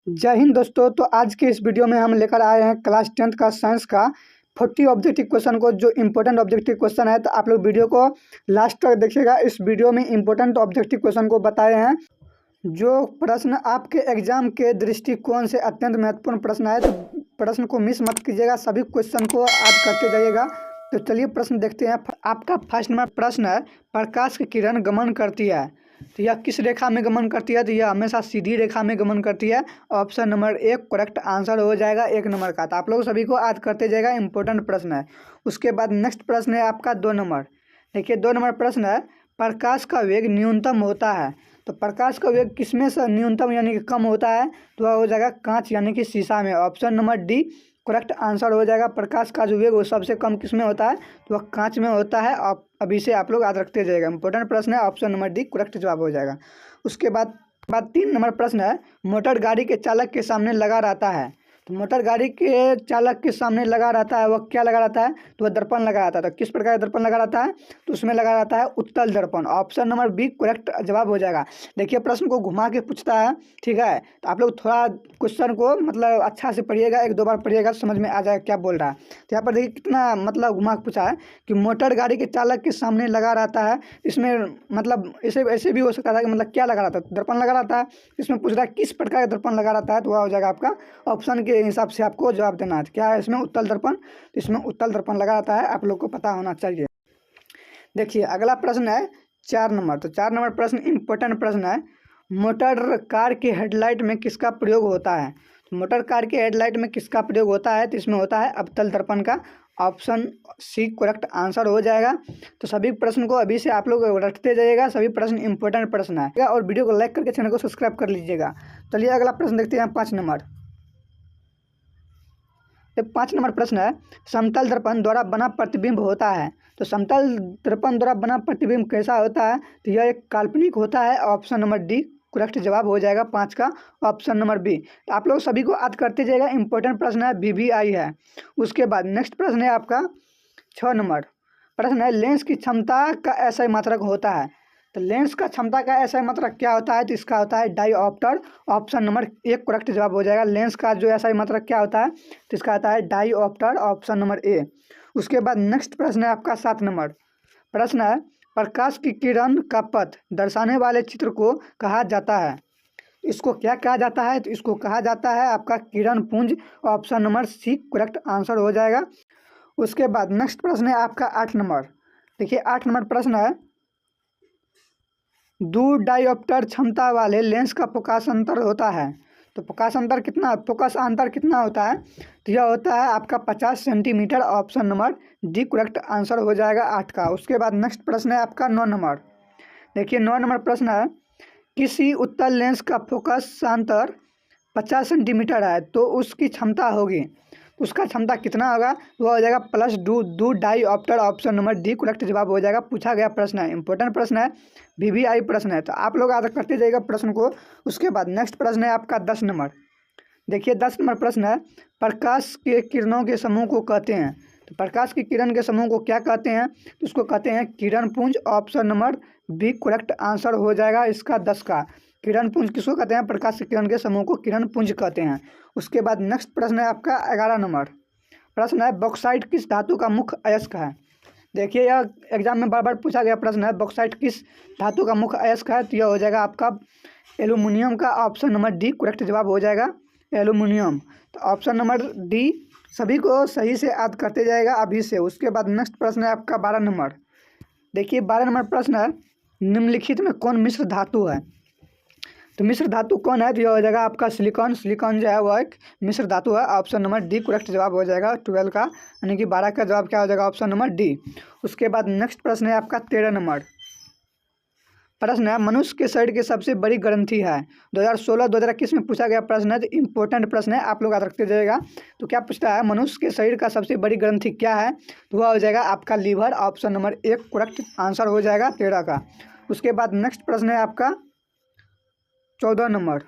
जय हिंद दोस्तों। तो आज के इस वीडियो में हम लेकर आए हैं क्लास 10th का साइंस का 40 ऑब्जेक्टिव क्वेश्चन को, जो इम्पोर्टेंट ऑब्जेक्टिव क्वेश्चन है। तो आप लोग वीडियो को लास्ट तक देखिएगा। इस वीडियो में इम्पोर्टेंट ऑब्जेक्टिव क्वेश्चन को बताए हैं, जो प्रश्न आपके एग्जाम के दृष्टिकोण से अत्यंत महत्वपूर्ण प्रश्न है। तो प्रश्न को मिस मत कीजिएगा, सभी क्वेश्चन को आज करते जाइएगा। तो चलिए प्रश्न देखते हैं। आपका फर्स्ट नंबर प्रश्न है, प्रकाश की किरण गमन करती है तो यह किस रेखा में गमन करती है? तो यह हमेशा सीधी रेखा में गमन करती है। Option number A correct answer हो जाएगा 1 नंबर का। तो आप लोग सभी को आज करते जाएगा, इंपॉर्टेंट प्रश्न है। उसके बाद नेक्स्ट प्रश्न है आपका 2 नंबर। देखिए 2 नंबर प्रश्न है, प्रकाश का वेग न्यूनतम होता है तो प्रकाश का वेग किसमें से न्यूनतम यानी कि कम होता है? तो वह हो जाएगा कांच यानी कि शीशा में। Option number D correct answer हो जाएगा। प्रकाश का जो वेग वो सबसे कम किसमें होता है? तो वह कांच में होता है। अभी से आप लोग याद रखते जाएगा, इंपॉर्टेंट प्रश्न है। ऑप्शन नंबर डी करेक्ट जवाब हो जाएगा। उसके बाद 3 नंबर प्रश्न है, मोटर गाड़ी के चालक के सामने लगा रहता है तो मोटर गाड़ी के चालक के सामने लगा रहता है, वह क्या लगा रहता है? तो वह दर्पण लगा रहता है। तो किस प्रकार का दर्पण लगा रहता है? तो उसमें लगा रहता है उत्तल दर्पण। ऑप्शन नंबर बी करेक्ट जवाब हो जाएगा। देखिए प्रश्न को घुमा के पूछता है, ठीक है। तो आप लोग थोड़ा क्वेश्चन को मतलब अच्छा से पढ़िएगा, 1-2 बार पढ़िएगा, समझ में आ जाएगा क्या बोल रहा है। तो यहाँ पर देखिए कितना मतलब घुमा के पूछा है कि मोटर गाड़ी के चालक के सामने लगा रहता है। इसमें मतलब ऐसे भी हो सकता था कि मतलब क्या लगा रहता है? दर्पण लगा रहता है। इसमें पूछ रहा है किस प्रकार का दर्पण लगा रहता है, तो वह हो जाएगा आपका ऑप्शन के हिसाब से आपको जवाब देना है। क्या है इसमें? उत्तल दर्पण। तो इसमें उत्तल दर्पण लगा रहता है, आप लोग को पता होना चाहिए। देखिए अगला प्रश्न है 4 नंबर। तो 4 नंबर प्रश्न इंपॉर्टेंट प्रश्न है, मोटर कार के हेडलाइट में किसका प्रयोग होता है? तो मोटर कार के हेडलाइट में किसका प्रयोग होता है? तो इसमें होता है अवतल दर्पण का। ऑप्शन सी करेक्ट आंसर हो जाएगा। तो सभी प्रश्न को अभी से आप लोग रटते जाइएगा, सभी प्रश्न इंपॉर्टेंट प्रश्न है। और वीडियो को लाइक करके चैनल को सब्सक्राइब कर लीजिएगा। चलिए अगला प्रश्न देखते हैं 5 नंबर। 5 नंबर प्रश्न है, समतल दर्पण द्वारा बना प्रतिबिंब होता है तो समतल दर्पण द्वारा बना प्रतिबिंब कैसा होता है? तो यह एक काल्पनिक होता है। ऑप्शन नंबर डी करेक्ट जवाब हो जाएगा 5 का। Option number B. तो आप लोग सभी को याद करते जाएगा, इंपॉर्टेंट प्रश्न है, VVI है। उसके बाद नेक्स्ट प्रश्न है आपका 6 नंबर प्रश्न है, लेंस की क्षमता का ऐसा मात्रक होता है तो लेंस का क्षमता का ऐसा मात्रक क्या होता है? तो इसका होता है डाईऑप्टर। ऑप्शन नंबर 1 करेक्ट जवाब हो जाएगा। लेंस का जो ऐसा मात्रक क्या होता है? तो इसका आता है डाईऑप्टर। Option number A. उसके बाद नेक्स्ट प्रश्न है आपका 7 नंबर प्रश्न है, प्रकाश की किरण का पथ दर्शाने वाले चित्र को कहा जाता है। इसको क्या कहा जाता है? तो इसको कहा जाता है आपका किरण पुंज। Option number C correct answer हो जाएगा। उसके बाद नेक्स्ट प्रश्न है आपका 8 नंबर। देखिए 8 नंबर प्रश्न है, दूर डायोप्टर क्षमता वाले लेंस का फोकस अंतर होता है तो फोकस अंतर कितना होता है? तो यह होता है आपका 50 centimetre. Option number D correct answer हो जाएगा 8 का। उसके बाद नेक्स्ट प्रश्न है आपका 9 नंबर। देखिए 9 नंबर प्रश्न है, किसी उत्तल लेंस का फोकस अंतर 50 सेंटीमीटर है तो उसकी क्षमता होगी, उसका क्षमता कितना होगा? वो हो जाएगा प्लस दो डाईऑप्टर। ऑप्शन नंबर डी करेक्ट जवाब हो जाएगा। पूछा गया प्रश्न है, इंपॉर्टेंट प्रश्न है, VVI प्रश्न है। तो आप लोग याद करते जाइएगा प्रश्न को। उसके बाद नेक्स्ट प्रश्न है आपका 10 नंबर। देखिए 10 नंबर प्रश्न है, प्रकाश के किरणों के समूह को कहते हैं तो प्रकाश की किरण के समूह को क्या कहते हैं? तो उसको कहते हैं किरण पुंज। Option number B correct answer हो जाएगा इसका 10 का। किरण पुंज किसको कहते हैं? प्रकाश की किरण के समूह को किरण पुंज कहते हैं। उसके बाद नेक्स्ट प्रश्न है आपका 11 नंबर प्रश्न है, बॉक्साइट किस धातु का मुख्य अयस्क है? देखिए यह एग्जाम में बार बार पूछा गया प्रश्न है, बॉक्साइट किस धातु का मुख्य अयस्क है? तो यह हो जाएगा आपका एल्यूमिनियम का। ऑप्शन नंबर डी करेक्ट जवाब हो जाएगा एल्यूमिनियम। तो ऑप्शन नंबर डी सभी को सही से याद करते जाएगा अभी से। उसके बाद नेक्स्ट प्रश्न है आपका 12 नंबर। देखिए 12 नंबर प्रश्न है, निम्नलिखित में कौन मिश्र धातु है? तो मिश्र धातु कौन है? तो यह हो जाएगा आपका सिलिकॉन। सिलिकॉन जो है वह एक मिश्र धातु है। ऑप्शन नंबर डी करेक्ट जवाब हो जाएगा 12 का, यानी कि 12 का जवाब क्या हो जाएगा? Option number D. उसके बाद नेक्स्ट प्रश्न है आपका 13 नंबर प्रश्न है, मनुष्य के शरीर की सबसे बड़ी ग्रंथि है। 2016-2021 में पूछा गया प्रश्न है, तो इंपॉर्टेंट प्रश्न है, आप लोग याद रखते जाइएगा। तो क्या पूछता है, मनुष्य के शरीर का सबसे बड़ी ग्रंथि क्या है? तो वह हो जाएगा आपका lever. Option number 1 correct answer हो जाएगा 13 का। उसके बाद नेक्स्ट प्रश्न है आपका 14 नंबर।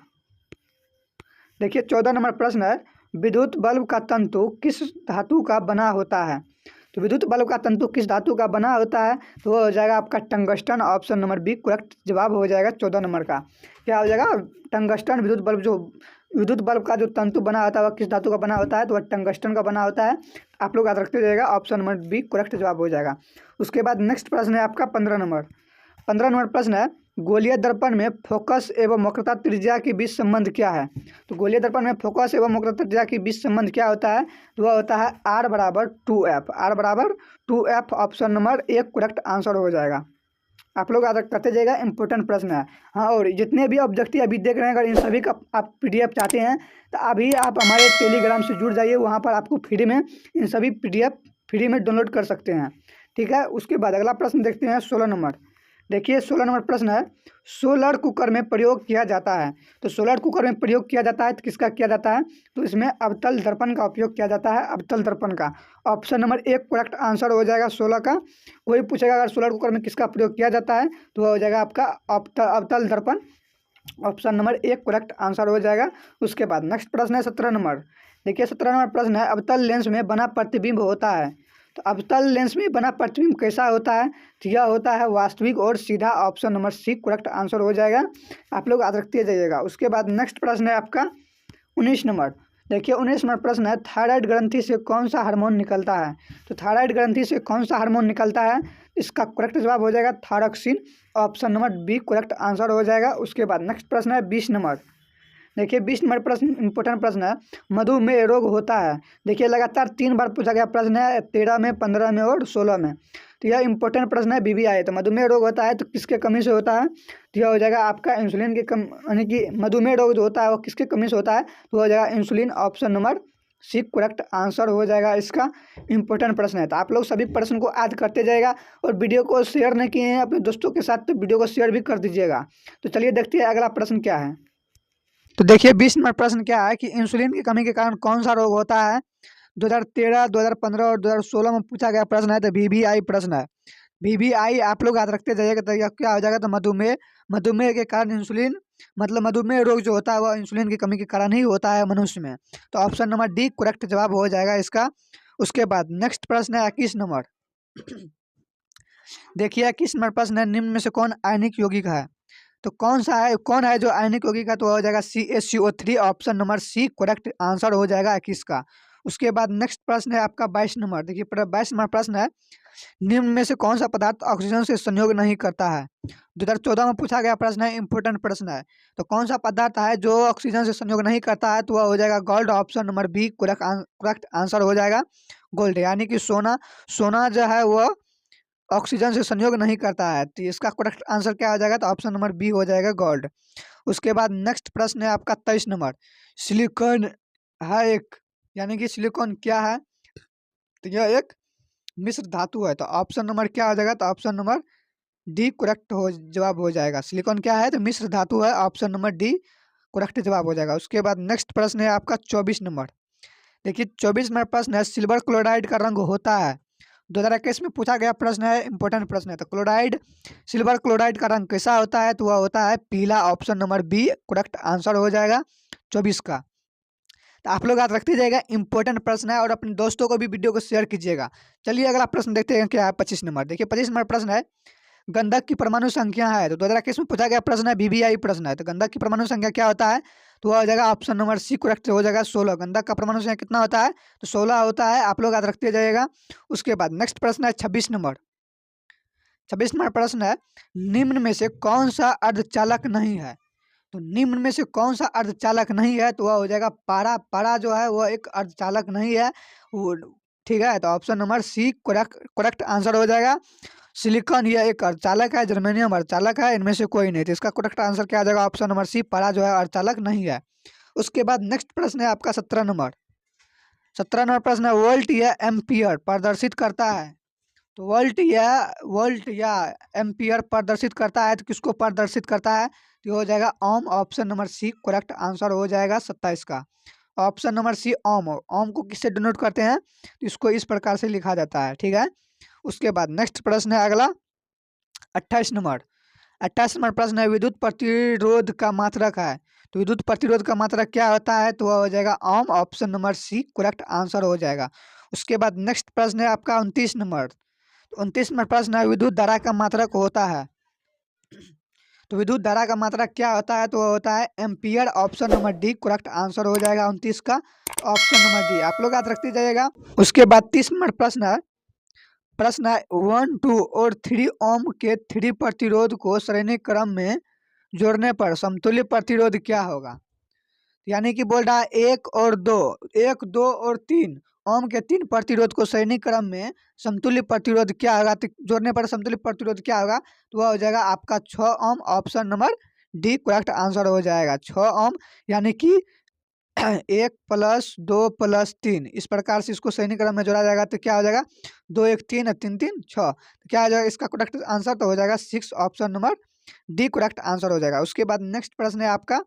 देखिए 14 नंबर प्रश्न है, विद्युत बल्ब का तंतु किस धातु का बना होता है? तो विद्युत बल्ब का तंतु किस धातु का बना होता है? तो वो हो जाएगा आपका tungsten. Option number B correct जवाब हो जाएगा 14 नंबर का। क्या हो जाएगा? टंगस्टन विद्युत बल्ब जो विद्युत बल्ब का जो तंतु बना होता है वह किस धातु का बना होता है, तो वह टंगस्टन का बना होता है। आप लोग याद रखते जाइएगा, ऑप्शन नंबर बी करेक्ट जवाब हो जाएगा। उसके बाद नेक्स्ट प्रश्न है आपका 15 नंबर। 15 नंबर प्रश्न है, गोलीय दर्पण में फोकस एवं वक्रता त्रिज्या के बीच संबंध क्या है। तो गोलीय दर्पण में फोकस एवं वक्रता त्रिज्या के बीच संबंध क्या होता है, तो वह होता है R बराबर 2F। R बराबर 2F ऑप्शन नंबर एक करेक्ट आंसर हो जाएगा। आप लोग याद करते जाइएगा, इंपॉर्टेंट प्रश्न है। हाँ, और जितने भी ऑब्जेक्टिव अभी देख रहे हैं, अगर इन सभी का आप PDF चाहते हैं तो अभी आप हमारे टेलीग्राम से जुड़ जाइए, वहाँ पर आपको फ्री में इन सभी PDF फ्री में डाउनलोड कर सकते हैं। ठीक है। उसके बाद अगला प्रश्न देखते हैं 16 नंबर। देखिए 16 नंबर प्रश्न है, सोलर कुकर में प्रयोग किया जाता है। तो सोलर कुकर में प्रयोग किया जाता है तो किसका किया जाता है, तो इसमें अवतल दर्पण का उपयोग किया जाता है, अवतल दर्पण का। ऑप्शन नंबर एक करेक्ट आंसर हो जाएगा 16 का। कोई पूछेगा अगर सोलर कुकर में किसका प्रयोग किया जाता है, तो वह हो जाएगा आपका अवतल दर्पण। ऑप्शन नंबर एक करेक्ट आंसर हो जाएगा। उसके बाद नेक्स्ट प्रश्न है 17 नंबर। देखिए 17 नंबर प्रश्न है, अवतल लेंस में बना प्रतिबिंब होता है। तो अवतल लेंस में बना प्रतिबिंब कैसा होता है, तो यह होता है वास्तविक और सीधा। Option number C correct answer हो जाएगा। आप लोग याद रखते जाइएगा। उसके बाद नेक्स्ट प्रश्न है आपका 19 नंबर। देखिए 19 नंबर प्रश्न है, थायराइड ग्रंथि से कौन सा हार्मोन निकलता है। तो थायराइड ग्रंथि से कौन सा हार्मोन निकलता है, इसका करेक्ट जवाब हो जाएगा thyroxine. Option number B correct answer हो जाएगा। उसके बाद नेक्स्ट प्रश्न है 20 नंबर। देखिए 20 नंबर प्रश्न इंपॉर्टेंट प्रश्न है, मधुमेह रोग होता है। देखिए लगातार 3 बार पूछा गया प्रश्न है, 13 में, 15 में और 16 में। तो यह इंपॉर्टेंट प्रश्न है, BBI। तो मधुमेह रोग होता है तो किसके कमी से होता है, तो यह हो जाएगा आपका इंसुलिन के कम, यानी कि मधुमेह रोग जो होता है वो किसके कमी से होता है, तो हो जाएगा insulin. Option number C correct answer हो जाएगा। इसका इंपॉर्टेंट प्रश्न है। तो आप लोग सभी प्रश्न को याद करते जाएगा, और वीडियो को शेयर नहीं किए हैं अपने दोस्तों के साथ तो वीडियो को शेयर भी कर दीजिएगा। तो चलिए देखते हैं अगला प्रश्न क्या है। तो देखिए 20 नंबर प्रश्न क्या है कि इंसुलिन की कमी के कारण कौन सा रोग होता है। 2013, 2015 और 2016 में पूछा गया प्रश्न है, तो BBI प्रश्न है। BBI आप लोग याद रखते जाइएगा, तो यह क्या हो जाएगा, तो मधुमेह। मधुमेह के कारण इंसुलिन, मतलब मधुमेह रोग जो होता है वह इंसुलिन की कमी के कारण ही होता है मनुष्य में। तो ऑप्शन नंबर डी करेक्ट जवाब हो जाएगा इसका। उसके बाद नेक्स्ट प्रश्न है 21 नंबर। देखिए 21 नंबर प्रश्न है, निम्न में से कौन आयनिक यौगिक है। तो कौन है जो आयनिक यौगिक का, तो हो जाएगा CaCO3। Option number C correct answer हो जाएगा 21 का। उसके बाद नेक्स्ट प्रश्न है आपका 22 नंबर। देखिए 22 नंबर प्रश्न है, निम्न में से कौन सा पदार्थ ऑक्सीजन से संयोग नहीं करता है। 2014 में पूछा गया प्रश्न है, इंपॉर्टेंट प्रश्न है। तो कौन सा पदार्थ है जो ऑक्सीजन से संयोग नहीं करता है, तो वह हो जाएगा gold. Option number B correct answer हो जाएगा गोल्ड, यानी कि सोना। सोना जो है वह ऑक्सीजन से संयोग नहीं करता है। तो इसका करेक्ट आंसर क्या हो जाएगा, तो ऑप्शन नंबर बी हो जाएगा गोल्ड। उसके बाद नेक्स्ट प्रश्न है आपका 23 नंबर। सिलिकॉन है एक, यानी कि सिलिकॉन क्या है, तो यह एक मिश्र धातु है। तो ऑप्शन नंबर क्या हो जाएगा, तो ऑप्शन नंबर डी करेक्ट हो जवाब हो जाएगा। सिलिकॉन क्या है, तो मिश्र धातु है। ऑप्शन नंबर डी करेक्ट जवाब हो जाएगा। उसके बाद नेक्स्ट प्रश्न है आपका 24 नंबर। देखिए 24 नंबर प्रश्न है, सिल्वर क्लोराइड का रंग होता है। 2021 में पूछा गया प्रश्न है, इंपॉर्टेंट प्रश्न है। तो सिल्वर क्लोराइड का रंग कैसा होता है, तो वह होता है पीला। Option number B correct answer हो जाएगा 24 का। तो आप लोग याद रखते जाइएगा, इंपॉर्टेंट प्रश्न है, और अपने दोस्तों को भी वीडियो को शेयर कीजिएगा। चलिए अगला प्रश्न देखते हैं क्या है 25 नंबर। देखिए 25 नंबर प्रश्न है, गंधक की परमाणु संख्या है। तो 2021 में पूछा गया प्रश्न है, BBI प्रश्न है। तो गंधक की परमाणु संख्या क्या होता है, तो वह हो जाएगा ऑप्शन नंबर सी करेक्ट हो जाएगा 16। गंधक का परमाणु संख्या कितना होता है, तो 16 होता है। आप लोग याद रखते जाइएगा। उसके बाद नेक्स्ट प्रश्न है 26 नंबर। 26 नंबर प्रश्न है, निम्न में से कौन सा अर्धचालक नहीं है। तो निम्न में से कौन सा अर्धचालक नहीं है, तो वह हो जाएगा पारा। पारा जो है वह एक अर्धचालक नहीं है वो, ठीक है। तो option number C correct answer हो जाएगा। सिलिकॉन यह एक अर्धचालक है, जर्मेनियम अर्धचालक है, इनमें से कोई नहीं। तो इसका करेक्ट आंसर क्या आ जाएगा, ऑप्शन नंबर सी, पारा जो है अर्धचालक नहीं है। उसके बाद नेक्स्ट प्रश्न है आपका 17 नंबर। 17 नंबर प्रश्न है, वोल्ट या एम्पियर प्रदर्शित करता है। तो वोल्ट या एम्पियर प्रदर्शित करता है, तो किसको प्रदर्शित करता है, तो हो जाएगा ohm. Option number C correct answer हो जाएगा 27 का। ऑप्शन नंबर सी ओम। ओम को किससे डिनोट करते हैं, तो इसको इस प्रकार से लिखा जाता है, ठीक है। उसके बाद नेक्स्ट प्रश्न है अगला 28 नंबर। 28 नंबर प्रश्न है, विद्युत प्रतिरोध का मात्रक है। तो विद्युत प्रतिरोध का मात्रक क्या होता है, तो वह हो जाएगा ohm. Option number C correct answer हो जाएगा। उसके बाद नेक्स्ट प्रश्न है आपका 29 नंबर। 29 नंबर प्रश्न है, विद्युत धारा का मात्रक होता है। तो विद्युत धारा का मात्रक क्या होता है, तो वो होता है ampere. Option number D correct answer हो जाएगा 29 का, ऑप्शन नंबर डी आप लोग याद रखते जाइएगा। उसके बाद 30 नंबर प्रश्न है 1, 2 और 3 ओम के 3 प्रतिरोध को श्रेणी क्रम में जोड़ने पर समतुल्य प्रतिरोध क्या होगा। यानी कि बोल रहा है 1 और 2, 1, 2 और 3 ओम के 3 प्रतिरोध को श्रेणी क्रम में समतुल्य प्रतिरोध क्या होगा, तो जोड़ने पर समतुल्य प्रतिरोध क्या होगा, तो वह हो जाएगा आपका 6 ohm. Option number D correct answer हो जाएगा 6 ओम। यानी कि 1 + 2 + 3 इस प्रकार से इसको श्रेणी क्रम में जोड़ा जाएगा तो क्या हो जाएगा 2, 1, 3 और 3, 3, 6। तो क्या हो जाएगा इसका करेक्ट आंसर, तो हो जाएगा 6। Option number D correct answer हो जाएगा। उसके बाद नेक्स्ट प्रश्न है आपका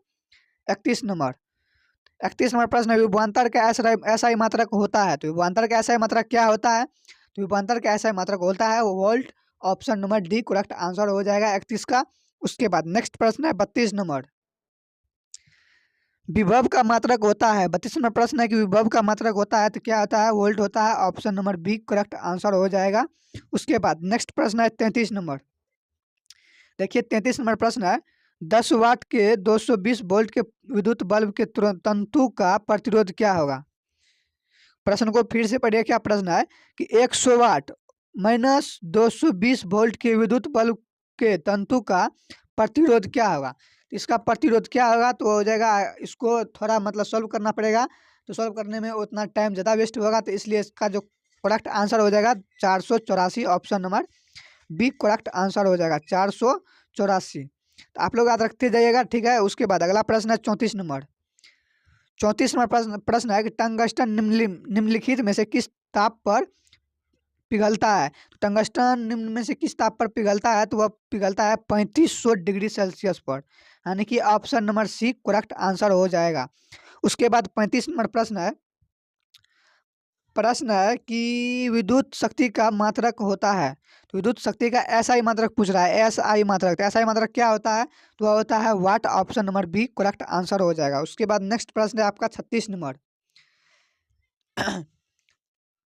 31 नंबर। 31 नंबर प्रश्न है विभवांतर का ऐसा ही मात्रक होता है। तो विभवांतर का ऐसा ही मात्रक क्या होता है, तो विभवांतर का ऐसा ही मात्रक होता है volt. Option number D correct answer हो जाएगा 31 का। उसके बाद नेक्स्ट प्रश्न है 32 नंबर। विभव का मात्रक होता है, 32 नंबर प्रश्न है कि विभव का मात्रक होता है तो क्या होता है, वोल्ट होता है। Option number B correct answer हो जाएगा। उसके बाद नेक्स्ट प्रश्न है 33 नंबर। देखिए 33 नंबर प्रश्न है 10 वाट के 220 वोल्ट के विद्युत बल्ब के तंतु का प्रतिरोध क्या होगा। प्रश्न को फिर से पढ़िए, क्या प्रश्न है कि 100 वाट माइनस 220 वोल्ट के विद्युत बल्ब के तंतु का प्रतिरोध क्या होगा। तो इसका प्रतिरोध क्या होगा, तो हो जाएगा इसको थोड़ा मतलब सॉल्व करना पड़ेगा। तो सॉल्व करने में उतना टाइम ज़्यादा वेस्ट होगा, तो इसलिए इसका जो करेक्ट आंसर हो जाएगा 484। Option number B correct answer हो जाएगा 484। तो आप लोग याद रखते जाइएगा, ठीक है। उसके बाद अगला प्रश्न है 34 नंबर। 34 नंबर प्रश्न है कि टंगस्टन निम्नलिखित में से किस ताप पर पिघलता है। तो टंगस्टन निम्न में से किस ताप पर पिघलता है, तो वह पिघलता है 3500 डिग्री सेल्सियस पर। यानी कि option number C correct answer हो जाएगा। उसके बाद 35 नंबर प्रश्न है कि विद्युत शक्ति का मात्रक होता है। तो विद्युत शक्ति का एसआई मात्रक पूछ रहा है, एसआई मात्रक। तो एसआई मात्रक क्या होता है, तो वह होता है watt. Option number B correct answer हो जाएगा। उसके बाद नेक्स्ट प्रश्न है आपका 36 नंबर।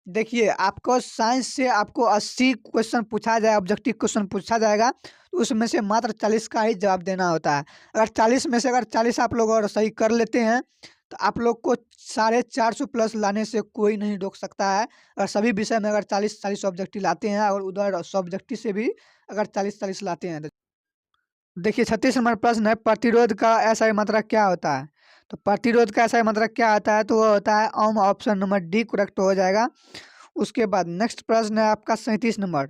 देखिए आपको साइंस से आपको 80 क्वेश्चन पूछा जाए, ऑब्जेक्टिव क्वेश्चन पूछा जाएगा, तो उसमें से मात्र 40 का ही जवाब देना होता है। अगर 40 में से अगर 40 आप लोग और सही कर लेते हैं तो आप लोग को 450 प्लस लाने से कोई नहीं रोक सकता है। अगर सभी विषय में अगर 40-40 ऑब्जेक्टिव लाते हैं और उधर सब्जेक्टिव से भी अगर 40-40 लाते हैं। देखिए 36 नंबर प्रश्न है प्रतिरोध का ऐसा ही मात्रक क्या होता है। तो प्रतिरोध का ऐसा ही मात्रक क्या होता है, तो वो होता है ओम। ऑप्शन नंबर डी करेक्ट हो जाएगा। उसके बाद नेक्स्ट प्रश्न है आपका 37 नंबर।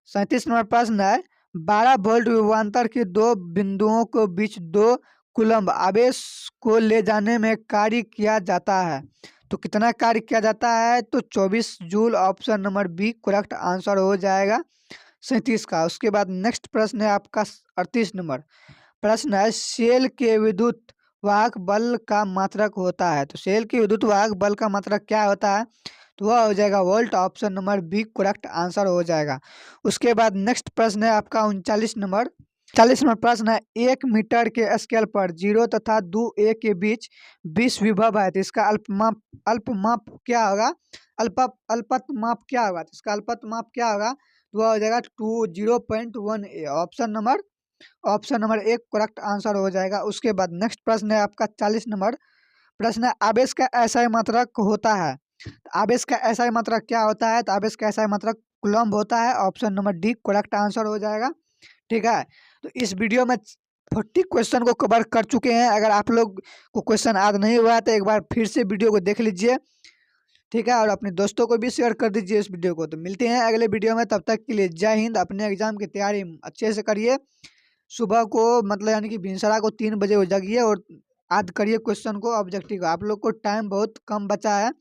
37 नंबर प्रश्न है 12 वोल्ट विभवांतर के दो बिंदुओं के बीच 2 कूलम्ब आवेश को ले जाने में कार्य किया जाता है। तो कितना कार्य किया जाता है, तो 24 joule. Option number B correct answer हो जाएगा 37 का। उसके बाद नेक्स्ट प्रश्न है आपका 38 नंबर। प्रश्न है सेल के विद्युत वाहक बल का मात्रक होता है। तो सेल के विद्युत वाहक बल का मात्रक क्या होता है, तो वह हो जाएगा volt. Option number B correct answer हो जाएगा। उसके बाद नेक्स्ट प्रश्न है आपका 39 नंबर। 40 नंबर प्रश्न है 1 मीटर के स्केल पर 0 तथा 2a के बीच 20 विभव है। तो इसका अल्पमाप क्या होगा, अल्पत माप क्या होगा। तो इसका अल्पत माप क्या होगा, तो वह हो जाएगा 0.1a। ऑप्शन नंबर एक करेक्ट आंसर हो जाएगा। उसके बाद नेक्स्ट प्रश्न है आपका 40 नंबर। प्रश्न है आवेश का ऐसा मात्रक होता है। आवेश का ऐसा मात्रक क्या होता है, तो आवेश का ऐसा मात्रक कूलम्ब होता है। Option number D correct answer हो जाएगा, ठीक है। तो इस वीडियो में 40 क्वेश्चन को कवर कर चुके हैं। अगर आप लोग को क्वेश्चन याद नहीं हुआ है तो एक बार फिर से वीडियो को देख लीजिए, ठीक है। और अपने दोस्तों को भी शेयर कर दीजिए इस वीडियो को। तो मिलते हैं अगले वीडियो में, तब तक के लिए जय हिंद। अपने एग्जाम की तैयारी अच्छे से करिए। सुबह को मतलब यानी कि भिनसरा को 3 बजे हो जागिए और याद करिए क्वेश्चन को, ऑब्जेक्टिव को। आप लोग को टाइम बहुत कम बचा है,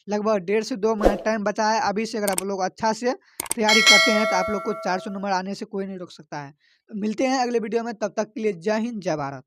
लगभग 1.5 से 2 मिनट टाइम बचा है। अभी से अगर आप लोग अच्छा से तैयारी करते हैं तो आप लोग को 400 नंबर आने से कोई नहीं रोक सकता है। तो मिलते हैं अगले वीडियो में, तब तक के लिए जय हिंद, जय भारत।